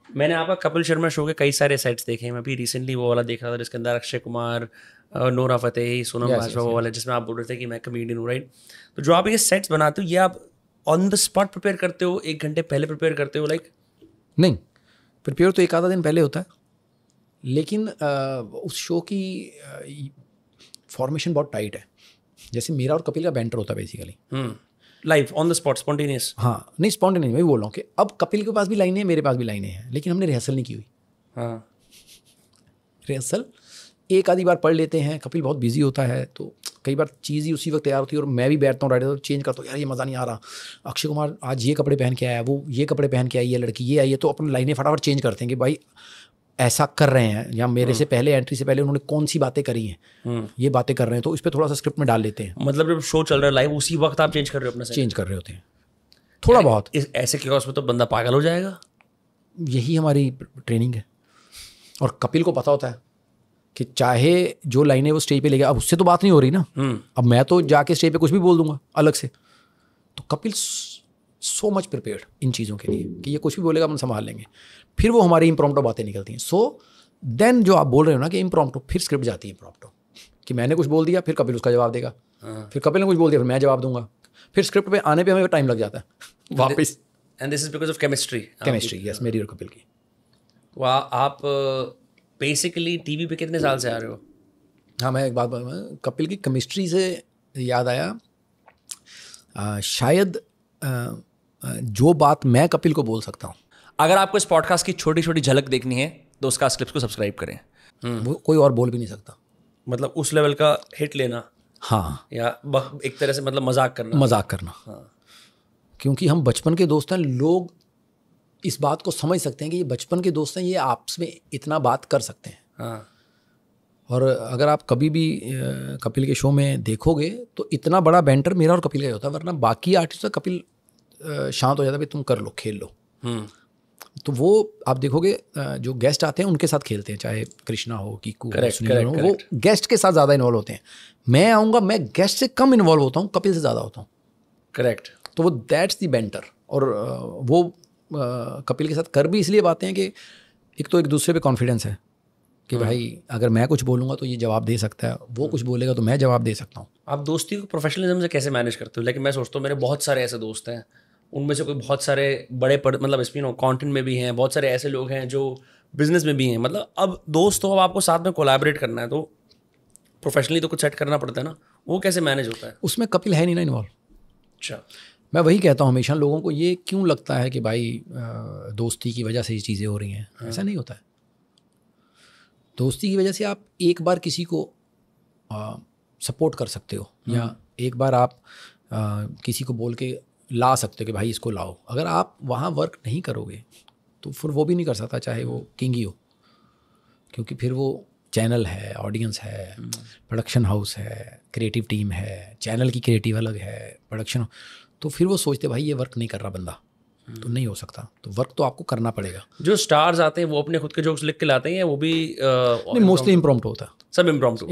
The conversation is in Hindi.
मैंने आपका कपिल शर्मा शो के कई सारे सेट्स देखे हैं। मैं अभी रिसेंटली वो वाला देख रहा था जिसके अंदर Akshay Kumar, Nora Fatehi, Sonam Yes, Bajwa, yes, वो yes. वाला जिसमें आप बोल रहे थे कि मैं कमेडियन हूँ, राइट? तो जो आप ये सेट्स बनाते हो, ये आप ऑन द स्पॉट प्रिपेयर करते हो, 1 घंटे पहले प्रिपेयर करते हो, लाइक? नहीं, प्रिपेयर तो एक आधा दिन पहले होता है, लेकिन उस शो की फॉर्मेशन बहुत टाइट है। जैसे मेरा और कपिल का बैंटर होता है basically. Live on the spot, spontaneous. हाँ, नहीं स्पॉन्टेनियस, मैं भी बोल रहा हूँ कि अब कपिल के पास भी लाइनें हैं, मेरे पास भी लाइनें हैं, लेकिन हमने रिहर्सल नहीं की हुई। हाँ, रिहर्सल एक आधी बार पढ़ लेते हैं। कपिल बहुत बिजी होता है, तो कई बार चीज़ ही उसी वक्त तैयार होती है और मैं भी बैठता हूँ, राइटर तो चेंज करता हूँ, यार ये मज़ा नहीं आ रहा, अक्षय कुमार आज ये कपड़े पहन के आया, वो ये कपड़े पहन के आई, ये लड़की ये आई है, तो अपन लाइनें फटाफट चेंज करते हैं कि भाई ऐसा कर रहे हैं, या मेरे से पहले एंट्री से पहले उन्होंने कौन सी बातें करी हैं, ये बातें कर रहे हैं, तो इस पर थोड़ा सा स्क्रिप्ट में डाल लेते हैं। मतलब जब शो चल रहा है लाइव, उसी वक्त आप चेंज कर रहे हो अपना set? चेंज कर रहे होते हैं थोड़ा बहुत। ऐसे chaos में तो बंदा पागल हो जाएगा। यही हमारी ट्रेनिंग है, और कपिल को पता होता है कि चाहे जो लाइनें वो स्टेज पे ले गया, अब उससे तो बात नहीं हो रही ना, अब मैं तो जाके स्टेज पे कुछ भी बोल दूंगा अलग से। तो Kapil so much prepared in चीज़ों के लिए कि ये कुछ भी बोलेगा, हम संभाल लेंगे। फिर वो हमारी इम्प्रॉम्प्टो बातें निकलती हैं। सो देन जो आप बोल रहे हो ना कि इम्प्रॉम्प्टो, फिर स्क्रिप्ट जाती है इम्प्रॉम्प्टो, कि मैंने कुछ बोल दिया, फिर कपिल उसका जवाब देगा, फिर कपिल ने कुछ बोल दिया, फिर मैं जवाब दूंगा, फिर स्क्रिप्ट पे आने पे हमें टाइम लग जाता है वापस। And this is because of chemistry. Yes, मेरी और कपिल की। तो आप बेसिकली टीवी पे कितने साल से आ रहे हो? हाँ, मैं एक बात बताऊँ, कपिल की केमिस्ट्री से याद आया, शायद जो बात मैं कपिल को बोल सकता हूँ। अगर आपको इस पॉडकास्ट की छोटी छोटी झलक देखनी है तो उसका क्लिप्स को सब्सक्राइब करें। वो कोई और बोल भी नहीं सकता। मतलब उस लेवल का हिट लेना, हाँ, या एक तरह से मतलब मजाक करना। मजाक करना। हाँ, क्योंकि हम बचपन के दोस्त हैं, लोग इस बात को समझ सकते हैं कि ये बचपन के दोस्त हैं, ये आपस में इतना बात कर सकते हैं। हाँ, और अगर आप कभी भी कपिल के शो में देखोगे तो इतना बड़ा बैंटर मेरा और कपिल का ही होता है, वरना बाकी आर्टिस्ट का कपिल शांत हो जाता है, भाई तुम कर लो, खेल लो। तो वो आप देखोगे जो गेस्ट आते हैं उनके साथ खेलते हैं, चाहे कृष्णा हो, कीकू हो, सुनील हो, वो गेस्ट के साथ ज़्यादा इन्वॉल्व होते हैं। मैं आऊँगा, मैं गेस्ट से कम इन्वॉल्व होता हूँ, कपिल से ज़्यादा होता हूँ। करेक्ट। तो वो दैट्स दी बैंटर। और वो कपिल के साथ कर भी इसलिए पाते हैं कि एक तो एक दूसरे पे कॉन्फिडेंस है कि भाई अगर मैं कुछ बोलूँगा तो ये जवाब दे सकता है, वो कुछ बोलेगा तो मैं जवाब दे सकता हूँ। आप दोस्ती को प्रोफेशनलिज्म से कैसे मैनेज करते हो? लेकिन मैं सोचता हूँ मेरे बहुत सारे ऐसे दोस्त हैं, उनमें से कोई बहुत सारे बड़े मतलब इसमें कंटेंट में भी हैं, बहुत सारे ऐसे लोग हैं जो बिजनेस में भी हैं। मतलब अब दोस्त हो, अब आपको साथ में कोलैबोरेट करना है, तो प्रोफेशनली तो कुछ सेट करना पड़ता है ना, वो कैसे मैनेज होता है? उसमें कपिल है नहीं ना इन्वॉल्व। अच्छा, मैं वही कहता हूँ हमेशा लोगों को, ये क्यों लगता है कि भाई दोस्ती की वजह से ये चीज़ें हो रही हैं। ऐसा नहीं होता है। दोस्ती की वजह से आप एक बार किसी को सपोर्ट कर सकते हो, या एक बार आप किसी को बोल के ला सकते हो कि भाई इसको लाओ। अगर आप वहाँ वर्क नहीं करोगे तो फिर वो भी नहीं कर सकता, चाहे वो किंग ही हो, क्योंकि फिर वो चैनल है, ऑडियंस है, प्रोडक्शन हाउस है, क्रिएटिव टीम है, चैनल की क्रिएटिव अलग है, प्रोडक्शन, तो फिर वो सोचते भाई ये वर्क नहीं कर रहा बंदा, तो नहीं हो सकता। तो वर्क तो आपको करना पड़ेगा। जो स्टार्स आते हैं वो अपने खुद के जोक्स लिख के लाते हैं, या वो भी नहीं, मोस्टली इम्प्रॉम्प्टू होता है। सब इम्प्रॉम्प्टू?